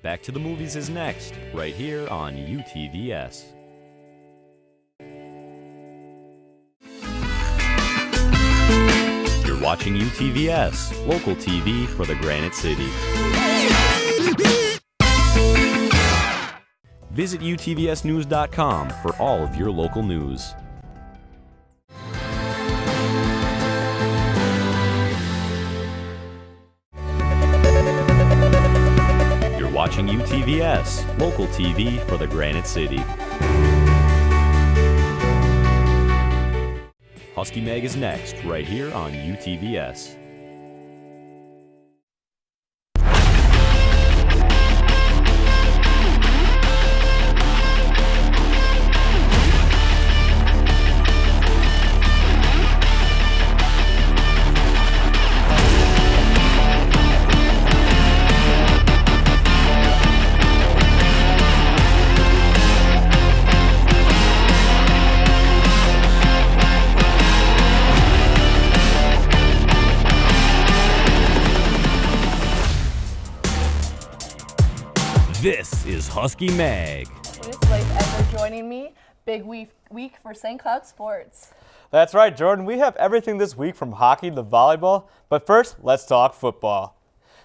Back to the Movies is next, right here on UTVS. You're watching UTVS, local TV for the Granite City. Visit utvsnews.com for all of your local news. You're watching UTVS, local TV for the Granite City. Husky Mag is next, right here on UTVS. This is Husky Mag. It is Blake Edler joining me. Big week for St. Cloud sports. That's right, Jordan. We have everything this week from hockey to volleyball. But first, let's talk football.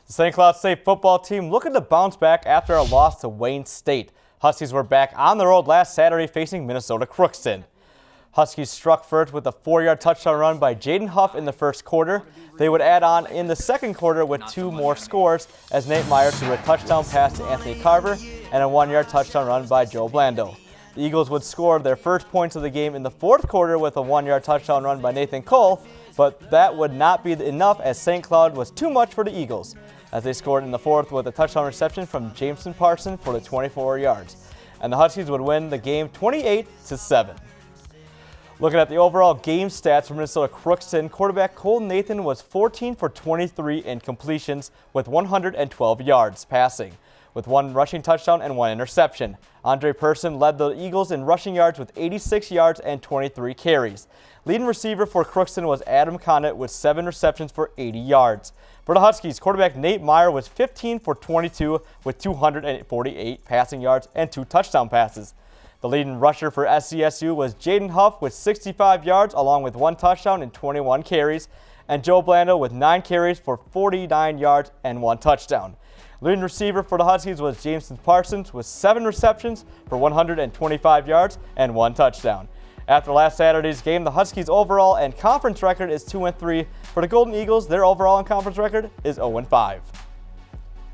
The St. Cloud State football team looking to bounce back after a loss to Wayne State. Huskies were back on the road last Saturday facing Minnesota Crookston. Huskies struck first with a 4-yard touchdown run by Jaden Huff in the first quarter. They would add on in the second quarter with 2 more scores as Nate Meyer threw a touchdown pass to Anthony Carver and a 1-yard touchdown run by Joe Blando. The Eagles would score their first points of the game in the fourth quarter with a 1-yard touchdown run by Nathan Cole, but that would not be enough as St. Cloud was too much for the Eagles, as they scored in the fourth with a touchdown reception from Jameson Parson for the 24 yards. And the Huskies would win the game 28-7. Looking at the overall game stats for Minnesota Crookston, quarterback Cole Nathan was 14 for 23 in completions with 112 yards passing, with 1 rushing touchdown and 1 interception. Andre Person led the Eagles in rushing yards with 86 yards and 23 carries. Leading receiver for Crookston was Adam Conant with 7 receptions for 80 yards. For the Huskies, quarterback Nate Meyer was 15 for 22 with 248 passing yards and 2 touchdown passes. The leading rusher for SCSU was Jaden Huff with 65 yards along with 1 touchdown and 21 carries, and Joe Blando with 9 carries for 49 yards and 1 touchdown. Leading receiver for the Huskies was Jameson Parsons with 7 receptions for 125 yards and 1 touchdown. After last Saturday's game, the Huskies' overall and conference record is 2-3. For the Golden Eagles, their overall and conference record is 0-5.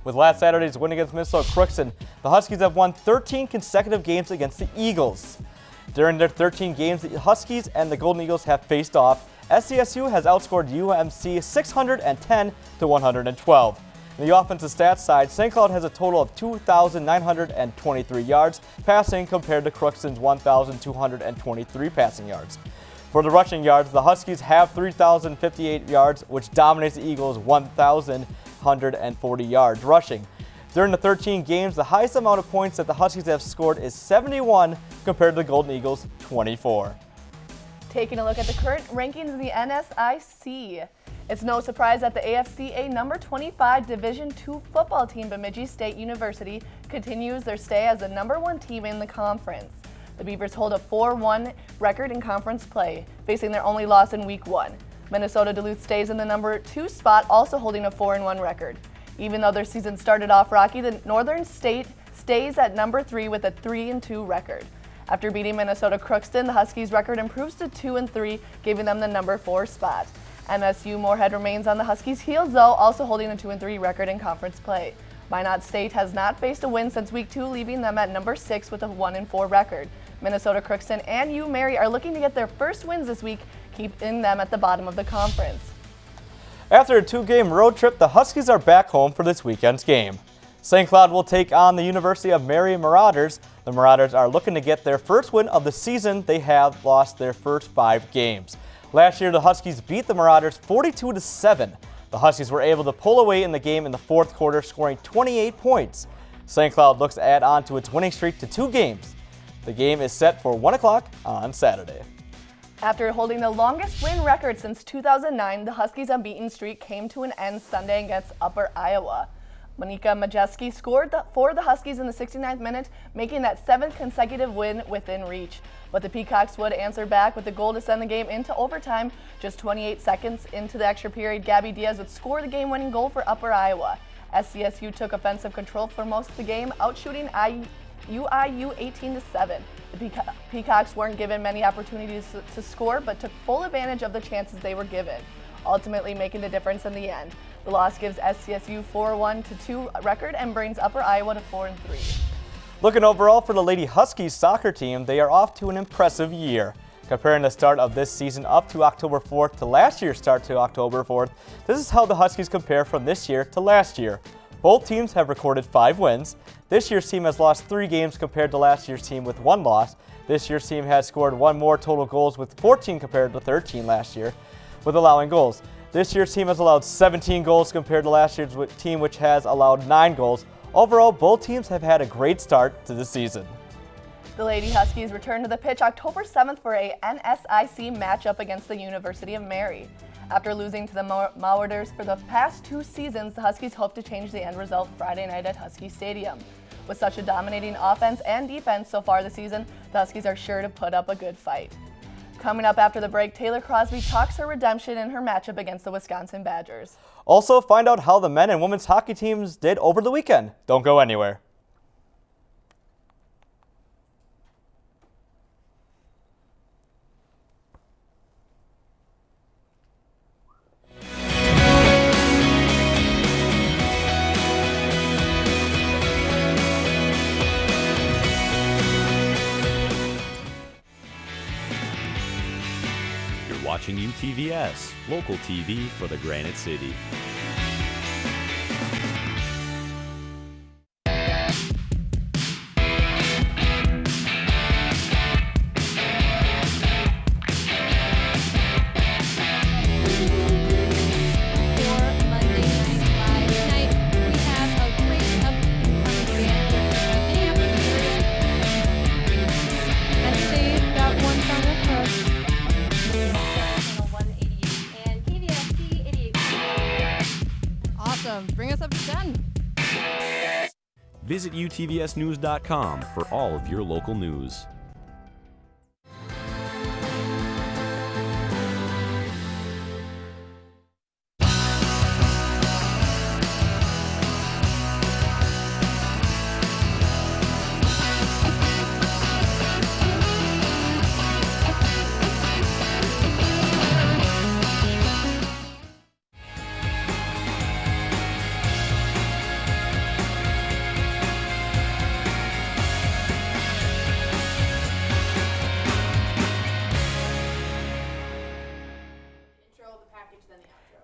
With last Saturday's win against Minnesota Crookston, the Huskies have won 13 consecutive games against the Eagles. During their 13 games, the Huskies and the Golden Eagles have faced off. SCSU has outscored UMC 610-112. In the offensive stats side, St. Cloud has a total of 2,923 yards passing compared to Crookston's 1,223 passing yards. For the rushing yards, the Huskies have 3,058 yards, which dominates the Eagles' 1,140 yards rushing. During the 13 games, the highest amount of points that the Huskies have scored is 71 compared to the Golden Eagles' 24. Taking a look at the current rankings in the NSIC. It's no surprise that the AFCA number 25 Division II football team, Bemidji State University, continues their stay as the number 1 team in the conference. The Beavers hold a 4-1 record in conference play, facing their only loss in Week 1. Minnesota Duluth stays in the number 2 spot, also holding a 4-1 record. Even though their season started off rocky, the Northern State stays at number 3 with a 3-2 record. After beating Minnesota Crookston, the Huskies' record improves to 2-3, giving them the number 4 spot. MSU Moorhead remains on the Huskies' heels, though, also holding a 2-3 record in conference play. Minot State has not faced a win since Week 2, leaving them at number 6 with a 1-4 record. Minnesota Crookston and U-Mary are looking to get their first wins this week, keeping them at the bottom of the conference. After a 2-game road trip, the Huskies are back home for this weekend's game. St. Cloud will take on the University of Mary Marauders. The Marauders are looking to get their first win of the season. They have lost their first 5 games. Last year, the Huskies beat the Marauders 42-7. The Huskies were able to pull away in the game in the fourth quarter, scoring 28 points. St. Cloud looks to add on to its winning streak to 2 games. The game is set for 1 o'clock on Saturday. After holding the longest win record since 2009, the Huskies' unbeaten streak came to an end Sunday against Upper Iowa. Monika Majeski scored for the Huskies in the 69th minute, making that 7th consecutive win within reach. But the Peacocks would answer back with a goal to send the game into overtime. Just 28 seconds into the extra period, Gabby Diaz would score the game-winning goal for Upper Iowa. SCSU took offensive control for most of the game, outshooting UIU 18-7. The Peacocks weren't given many opportunities to score, but took full advantage of the chances they were given, ultimately making the difference in the end. The loss gives SCSU 4-1-2 record and brings Upper Iowa to 4-3. Looking overall for the Lady Huskies soccer team, they are off to an impressive year. Comparing the start of this season up to October 4th to last year's start to October 4th, this is how the Huskies compare from this year to last year. Both teams have recorded 5 wins. This year's team has lost 3 games compared to last year's team with 1 loss. This year's team has scored 1 more total goals with 14 compared to 13 last year with allowing goals. This year's team has allowed 17 goals compared to last year's team, which has allowed 9 goals. Overall, both teams have had a great start to the season. The Lady Huskies return to the pitch October 7th for a NSIC matchup against the University of Mary. After losing to the Marauders for the past 2 seasons, the Huskies hope to change the end result Friday night at Husky Stadium. With such a dominating offense and defense so far this season, the Huskies are sure to put up a good fight. Coming up after the break, Taylor Crosby talks her redemption in her matchup against the Wisconsin Badgers. Also, find out how the men and women's hockey teams did over the weekend. Don't go anywhere. Watching UTVS, local TV for the Granite City. Bring us up to 10. Visit utvsnews.com for all of your local news.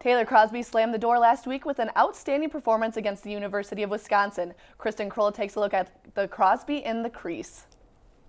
Taylor Crosby slammed the door last week with an outstanding performance against the University of Wisconsin. Kristen Kroll takes a look at the Crosby in the crease.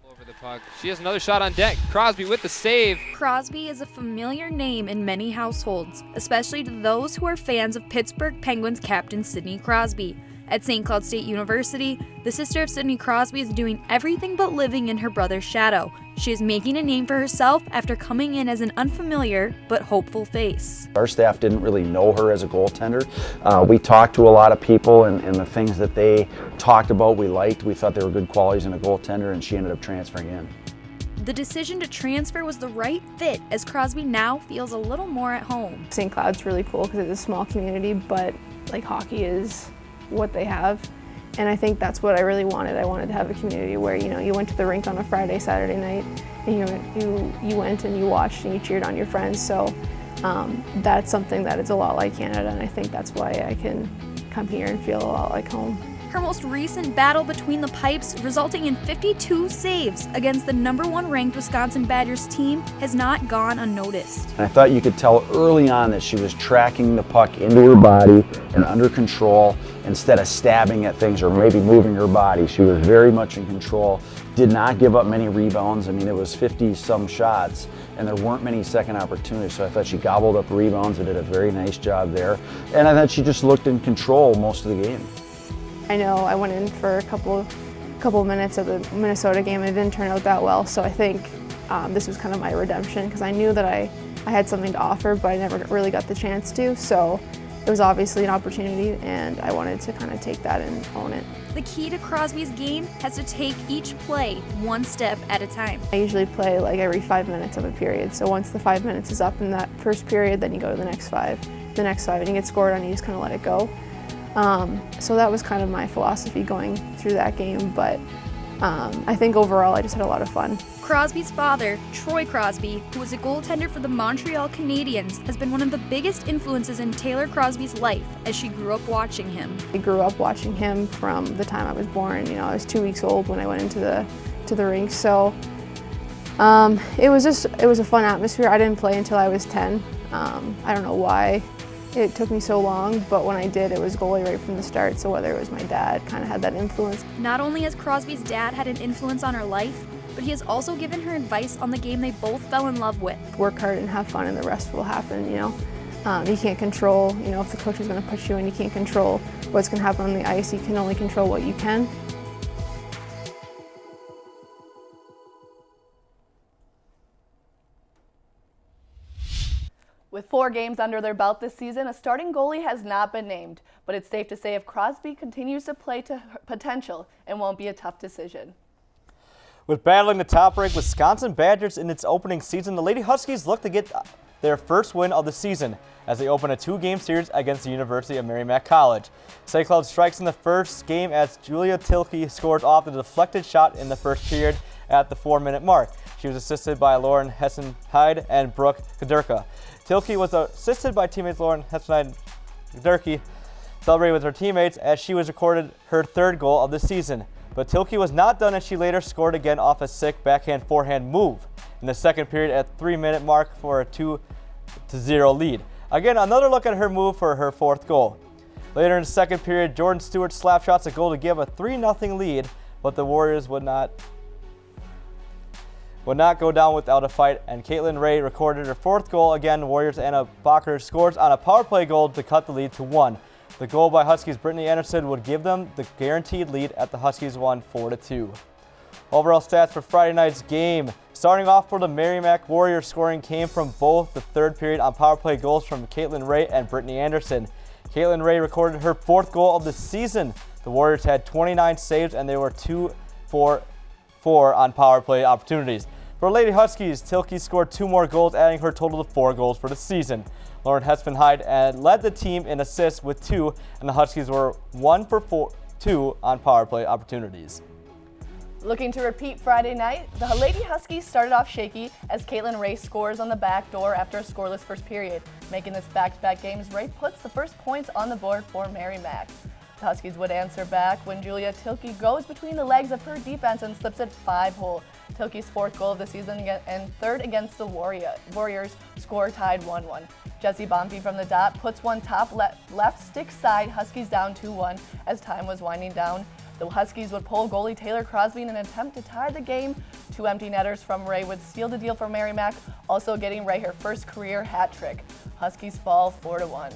Over the puck. She has another shot on deck. Crosby with the save. Crosby is a familiar name in many households, especially to those who are fans of Pittsburgh Penguins captain Sidney Crosby. At St. Cloud State University, the sister of Sidney Crosby is doing everything but living in her brother's shadow. She is making a name for herself after coming in as an unfamiliar but hopeful face. Our staff didn't really know her as a goaltender. We talked to a lot of people, and the things that they talked about we liked. We thought they were good qualities in a goaltender, and she ended up transferring in. The decision to transfer was the right fit, as Crosby now feels a little more at home. St. Cloud's really cool because it's a small community, but like hockey is what they have, and I think that's what I really wanted. I wanted to have a community where, you know, you went to the rink on a Friday, Saturday night, and you went and you watched and you cheered on your friends. So that's something that is a lot like Canada, and I think that's why I can come here and feel a lot like home. Her most recent battle between the pipes, resulting in 52 saves against the #1 ranked Wisconsin Badgers team, has not gone unnoticed. And I thought you could tell early on that she was tracking the puck into her body and under control instead of stabbing at things or maybe moving her body. She was very much in control, did not give up many rebounds. I mean, it was 50-some shots, and there weren't many second opportunities, so I thought she gobbled up rebounds and did a very nice job there. And I thought she just looked in control most of the game. I know I went in for a couple of minutes of the Minnesota game and it didn't turn out that well, so I think this was kind of my redemption because I knew that I had something to offer, but I never really got the chance to. So it was obviously an opportunity, and I wanted to kind of take that and own it. The key to Crosby's game has to take each play one step at a time. I usually play like every 5 minutes of a period. So once the 5 minutes is up in that first period, then you go to the next five, and you get scored on, you just kind of let it go. So that was kind of my philosophy going through that game, but I think overall I just had a lot of fun. Crosby's father, Troy Crosby, who was a goaltender for the Montreal Canadiens, has been one of the biggest influences in Taylor Crosby's life as she grew up watching him. I grew up watching him from the time I was born. You know, I was 2 weeks old when I went into the rink, so it was a fun atmosphere. I didn't play until I was 10. I don't know why it took me so long, but when I did, it was goalie right from the start, so whether it was my dad, kind of had that influence. Not only has Crosby's dad had an influence on her life, but he has also given her advice on the game they both fell in love with. Work hard and have fun, and the rest will happen, you know. You can't control, you know, if the coach is going to put you in, you can't control what's going to happen on the ice. You can only control what you can. With 4 games under their belt this season, a starting goalie has not been named, but it's safe to say if Crosby continues to play to her potential, it won't be a tough decision. With battling the top-ranked Wisconsin Badgers in its opening season, the Lady Huskies look to get their first win of the season as they open a 2-game series against the University of Merrimack College. St. Cloud strikes in the first game as Julia Tilke scores off the deflected shot in the first period at the 4-minute mark. She was assisted by Lauren Hessen-Hyde and Brooke Kaderka. Tilke was assisted by teammates Lauren Hessen-Hyde and Kaderka, celebrating with her teammates as she was recorded her 3rd goal of the season. But Tilke was not done as she later scored again off a sick backhand-forehand move in the second period at 3-minute mark for a 2-0 lead. Again, another look at her move for her 4th goal. Later in the second period, Jordan Stewart slap shots a goal to give a 3-0 lead, but the Warriors would not go down without a fight, and Caitlin Ray recorded her 4th goal. Again, Warriors Anna Bacher scores on a power play goal to cut the lead to 1. The goal by Huskies Brittany Anderson would give them the guaranteed lead at the Huskies won 4-2. Overall stats for Friday night's game. Starting off for the Merrimack Warriors, scoring came from both the 3rd period on power play goals from Caitlin Ray and Brittany Anderson. Caitlin Ray recorded her 4th goal of the season. The Warriors had 29 saves and they were 2-for-4 on power play opportunities. For Lady Huskies, Tilke scored 2 more goals, adding her total to 4 goals for the season. Lauren Hessen-Hyde led the team in assists with 2, and the Huskies were 1-for-2 on power play opportunities. Looking to repeat Friday night, the Lady Huskies started off shaky as Caitlin Ray scores on the back door after a scoreless first period. Making this back-to-back games, Ray puts the first points on the board for Merrimack. The Huskies would answer back when Julia Tilke goes between the legs of her defense and slips it 5-hole. Tilke's 4th goal of the season and 3rd against the Warriors score tied 1-1. Jessie Bonfi from the dot puts one top left stick side, Huskies down 2-1 as time was winding down. The Huskies would pull goalie Taylor Crosby in an attempt to tie the game. 2 empty netters from Ray would seal the deal for Merrimack, also getting Ray her first career hat trick. Huskies fall 4-1.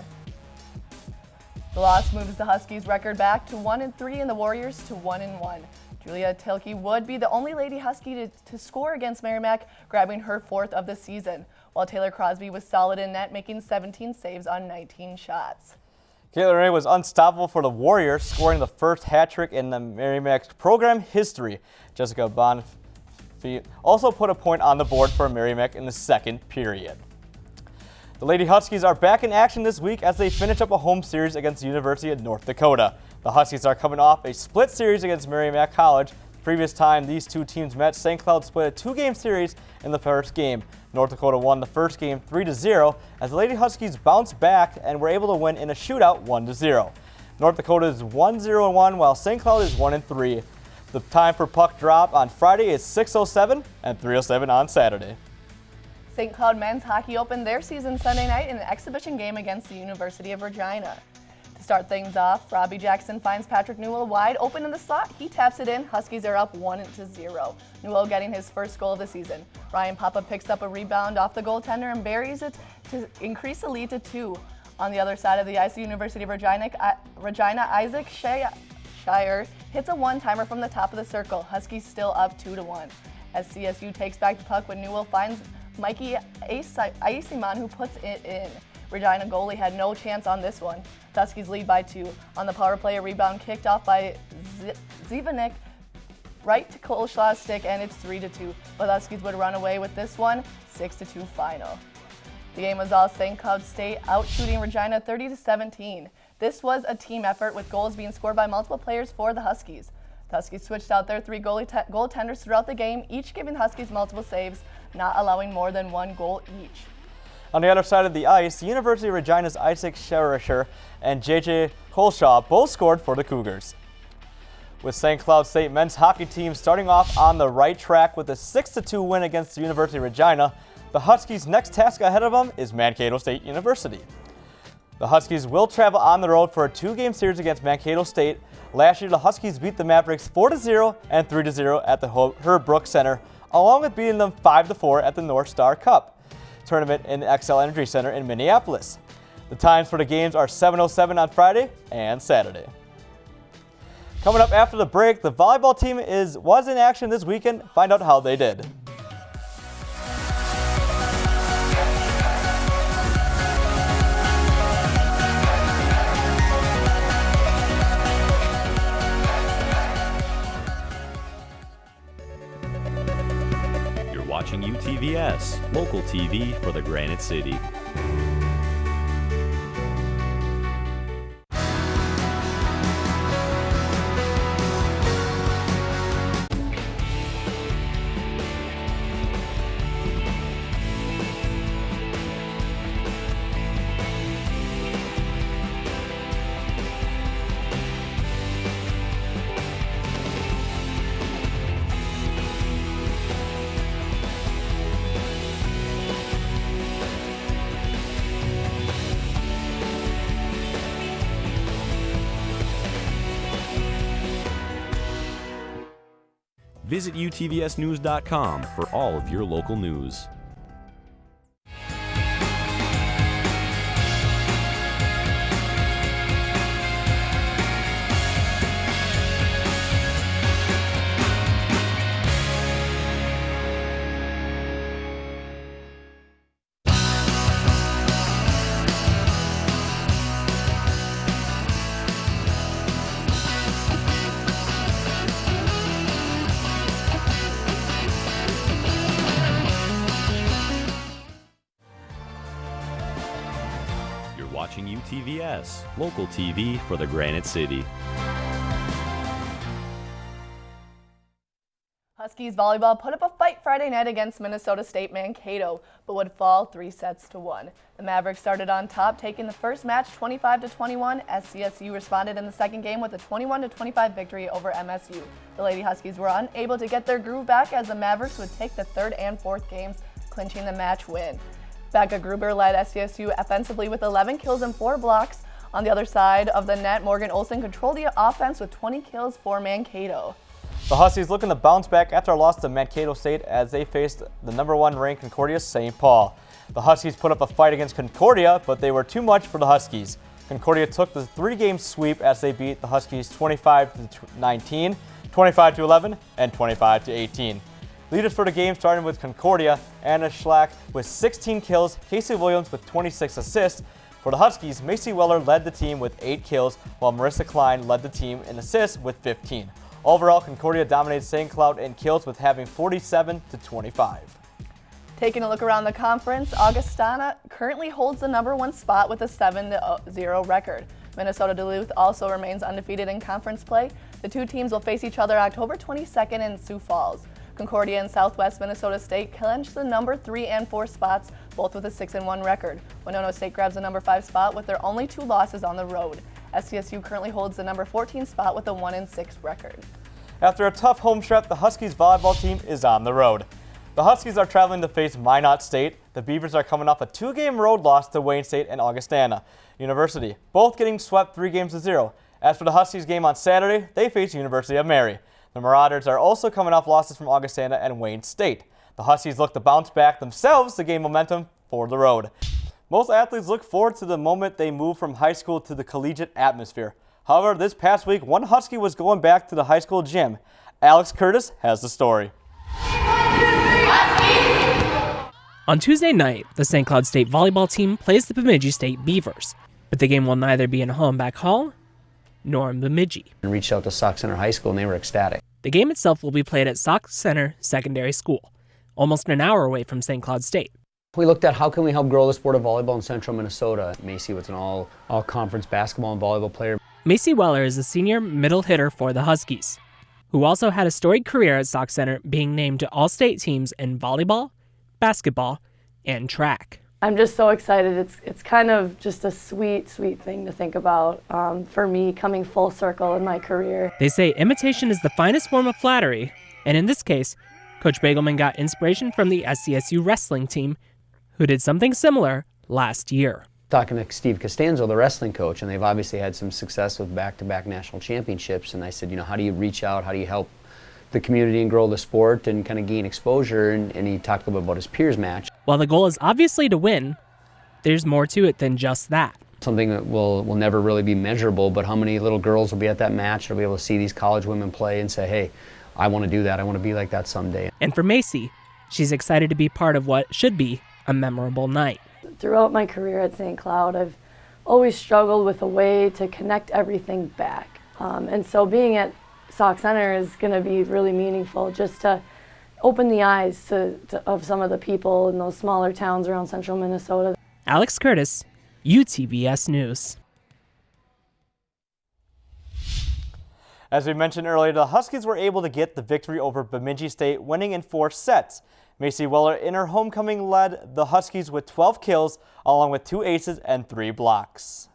The loss moves the Huskies record back to 1-3 and the Warriors to 1-1. Julia Tilke would be the only Lady Husky to score against Merrimack, grabbing her 4th of the season, while Taylor Crosby was solid in net, making 17 saves on 19 shots. Caitlin Ray was unstoppable for the Warriors, scoring the first hat trick in the Merrimack's program history. Jessica Bonfi also put a point on the board for Merrimack in the 2nd period. The Lady Huskies are back in action this week as they finish up a home series against the University of North Dakota. The Huskies are coming off a split series against Merrimack College. The previous time these two teams met, St. Cloud split a 2-game series in the first game. North Dakota won the first game 3-0 as the Lady Huskies bounced back and were able to win in a shootout 1-0. North Dakota is 1-0-1 while St. Cloud is 1-3. The time for puck drop on Friday is 6:07 and 3:07 on Saturday. St. Cloud men's hockey opened their season Sunday night in an exhibition game against the University of Regina. To start things off, Robbie Jackson finds Patrick Newell wide open in the slot. He taps it in. Huskies are up 1-0. Newell getting his first goal of the season. Ryan Papa picks up a rebound off the goaltender and buries it to increase the lead to 2. On the other side of the ice, the University of Regina Isaac Shire hits a one-timer from the top of the circle. Huskies still up 2-1. As CSU takes back the puck when Newell finds Mikey Aciman, who puts it in. Regina goalie had no chance on this one. The Huskies lead by 2. On the power play, a rebound kicked off by Zivanek right to Kolshaw's stick, and it's 3-2. But the Huskies would run away with this one, 6-2 final. The game was all St. Cloud State out shooting Regina 30-17. This was a team effort with goals being scored by multiple players for the Huskies. The Huskies switched out their 3 goaltenders throughout the game, each giving the Huskies multiple saves, not allowing more than 1 goal each. On the other side of the ice, University of Regina's Isaac Scherischer and J.J. Kolshaw both scored for the Cougars. With St. Cloud State men's hockey team starting off on the right track with a 6-2 win against the University of Regina, the Huskies' next task ahead of them is Mankato State University. The Huskies will travel on the road for a 2-game series against Mankato State. Last year, the Huskies beat the Mavericks 4-0 and 3-0 at the Herb Brooks Center, along with beating them 5-4 at the North Star Cup tournament in the XL Energy Center in Minneapolis. The times for the games are 7:07 on Friday and Saturday. Coming up after the break, the volleyball team was in action this weekend. Find out how they did. Watching UTVS, local TV for the Granite City. Visit utvsnews.com for all of your local news. Watching UTVS, local TV for the Granite City. Huskies volleyball put up a fight Friday night against Minnesota State Mankato, but would fall 3-1. The Mavericks started on top, taking the first match 25-21. SCSU responded in the second game with a 21-25 victory over MSU. The Lady Huskies were unable to get their groove back as the Mavericks would take the third and fourth games, clinching the match win. Becca Gruber led SCSU offensively with 11 kills and 4 blocks. On the other side of the net, Morgan Olsen controlled the offense with 20 kills for Mankato. The Huskies looking to bounce back after a loss to Mankato State as they faced the #1 ranked Concordia St. Paul. The Huskies put up a fight against Concordia, but they were too much for the Huskies. Concordia took the 3-game sweep as they beat the Huskies 25-19, 25-11, and 25-18. Leaders for the game starting with Concordia, Anna Schlack with 16 kills, Casey Williams with 26 assists. For the Huskies, Macy Weller led the team with 8 kills, while Marissa Klein led the team in assists with 15. Overall, Concordia dominated St. Cloud in kills with having 47-25. Taking a look around the conference, Augustana currently holds the #1 spot with a 7-0 record. Minnesota Duluth also remains undefeated in conference play. The two teams will face each other October 22nd in Sioux Falls. Concordia and Southwest Minnesota State clinched the #3 and 4 spots, both with a 6-1 record. Winona State grabs the #5 spot with their only 2 losses on the road. SCSU currently holds the #14 spot with a 1-6 record. After a tough home stretch, the Huskies volleyball team is on the road. The Huskies are traveling to face Minot State. The Beavers are coming off a 2-game road loss to Wayne State and Augustana University, both getting swept 3-0. As for the Huskies game on Saturday, they face University of Mary. The Marauders are also coming off losses from Augustana and Wayne State. The Huskies look to bounce back themselves to gain momentum for the road. Most athletes look forward to the moment they move from high school to the collegiate atmosphere. However, this past week, one Husky was going back to the high school gym. Alex Curtis has the story. On Tuesday night, the St. Cloud State volleyball team plays the Bemidji State Beavers, but the game will neither be in Hollenbeck Hall nor in Bemidji. I reached out to Sauk Center High School and they were ecstatic. The game itself will be played at Sauk Center Secondary School, almost an hour away from St. Cloud State. We looked at how can we help grow the sport of volleyball in central Minnesota. Macy was an all-conference basketball and volleyball player. Macy Weller is a senior middle hitter for the Huskies, who also had a storied career at Sauk Center, being named to all-state teams in volleyball, basketball, and track. I'm just so excited. It's kind of just a sweet, sweet thing to think about for me coming full circle in my career. They say imitation is the finest form of flattery, and in this case, Coach Bagelman got inspiration from the SCSU wrestling team, who did something similar last year. Talking to Steve Costanzo, the wrestling coach, and they've obviously had some success with back-to-back national championships, and I said, how do you reach out, how do you help the community and grow the sport and kind of gain exposure, and he talked a little bit about his peers match. While the goal is obviously to win, there's more to it than just that. Something that will never really be measurable, but how many little girls will be at that match, they'll be able to see these college women play and say, hey, I want to do that, I want to be like that someday. And for Macy, she's excited to be part of what should be a memorable night. Throughout my career at St. Cloud, I've always struggled with a way to connect everything back. And so being at Sauk Center is going to be really meaningful, just to open the eyes of some of the people in those smaller towns around central Minnesota. Alex Curtis, UTVS News. As we mentioned earlier, the Huskies were able to get the victory over Bemidji State, winning in 4 sets. Macy Weller in her homecoming led the Huskies with 12 kills, along with 2 aces and 3 blocks.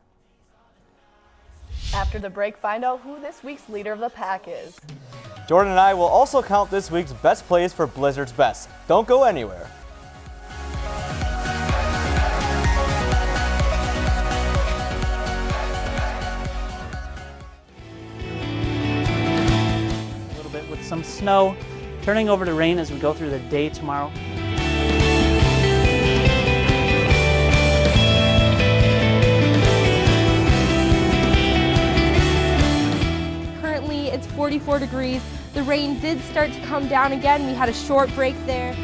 After the break, find out who this week's leader of the pack is. Jordan and I will also count this week's best plays for Blizzard's Best. Don't go anywhere. A little bit with some snow, turning over to rain as we go through the day tomorrow. It's 44 degrees. The rain did start to come down again. We had a short break there.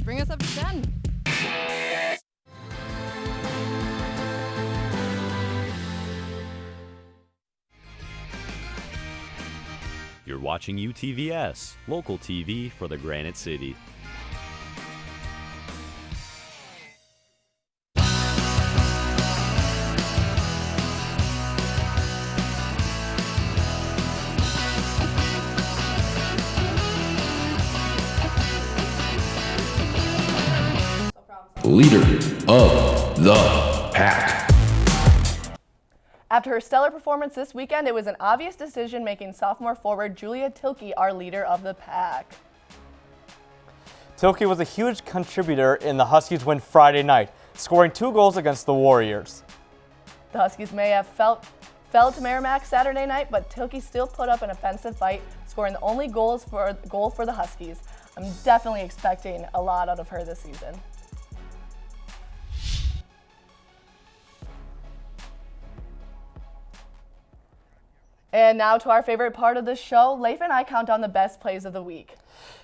Bring us up to 10. You're watching UTVS, local TV for the Granite City. Leader of the pack. After her stellar performance this weekend, it was an obvious decision making sophomore forward Julia Tilke our leader of the pack. Tilke was a huge contributor in the Huskies' win Friday night, scoring 2 goals against the Warriors. The Huskies may have fell to Merrimack Saturday night, but Tilke still put up an offensive fight, scoring the only goal for the Huskies. I'm definitely expecting a lot out of her this season. And now to our favorite part of the show, Leif and I count down the best plays of the week.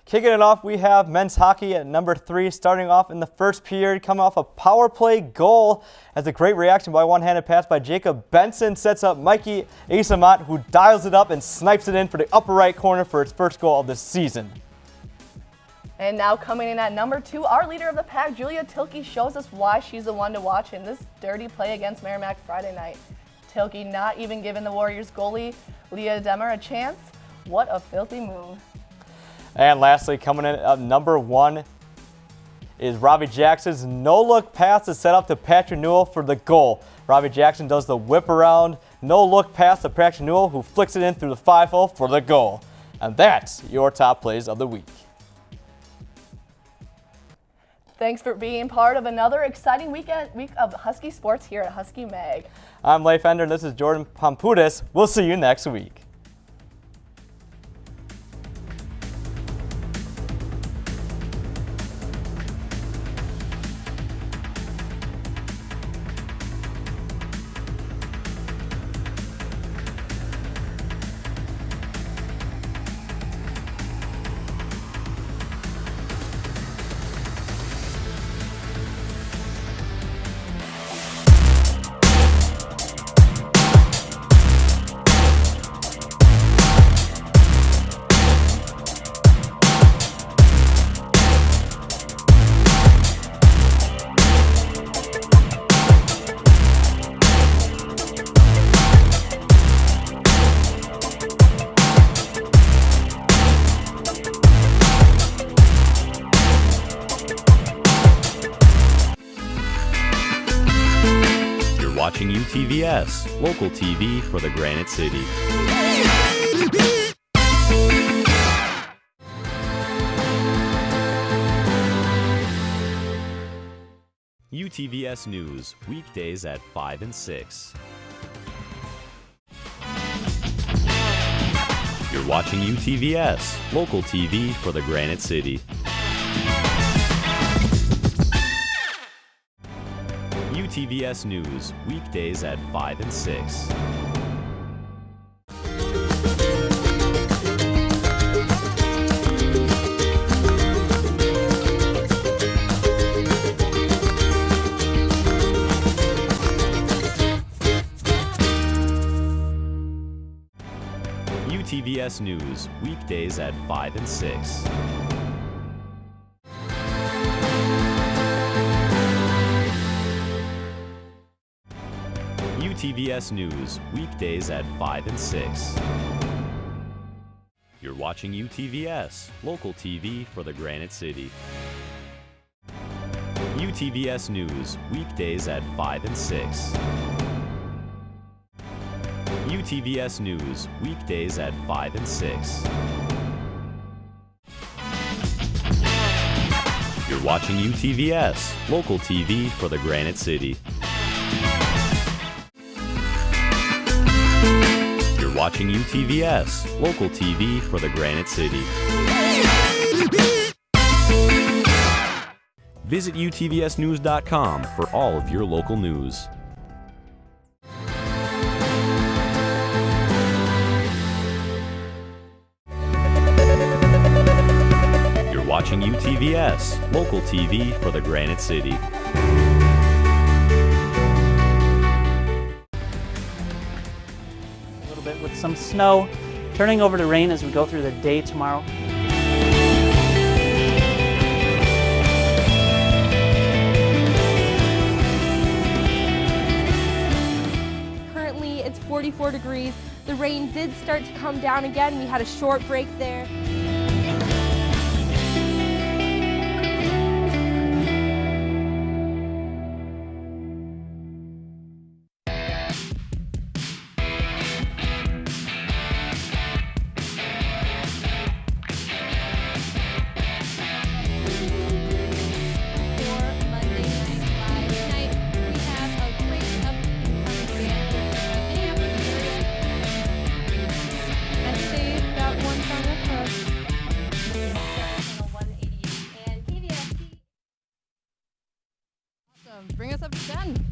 Kicking it off, we have men's hockey at number 3, starting off in the first period, coming off a power play goal as a great reaction by one-handed pass by Jacob Benson sets up Mikey Asamat, who dials it up and snipes it in for the upper right corner for his first goal of the season. And now coming in at number 2, our leader of the pack, Julia Tilke, shows us why she's the one to watch in this dirty play against Merrimack Friday night. Tilke not even giving the Warriors goalie Leah Demmer a chance. What a filthy move. And lastly, coming in at number 1 is Robbie Jackson's no-look pass is set up to Patrick Newell for the goal. Robbie Jackson does the whip around, no-look pass to Patrick Newell, who flicks it in through the 5-hole for the goal. And that's your top plays of the week. Thanks for being part of another exciting week of Husky sports here at Husky Mag. I'm Leif Ender, and this is Jordan Pampudis. We'll see you next week. Watching UTVS, local TV for the Granite City. UTVS News, weekdays at 5 and 6. You're watching UTVS, local TV for the Granite City. UTVS News, weekdays at 5 and 6. UTVS News, weekdays at 5 and 6. UTVS News, weekdays at 5 and 6. You're watching UTVS, local TV for the Granite City. UTVS News, weekdays at 5 and 6. UTVS News, weekdays at 5 and 6. You're watching UTVS, local TV for the Granite City. You're watching UTVS, local TV for the Granite City. Visit utvsnews.com for all of your local news. You're watching UTVS, local TV for the Granite City. With some snow turning over to rain as we go through the day tomorrow. Currently it's 44 degrees. The rain did start to come down again. We had a short break there. Bring us up to 10.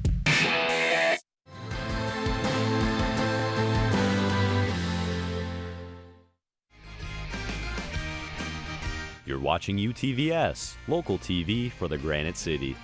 You're watching UTVS, local TV for the Granite City.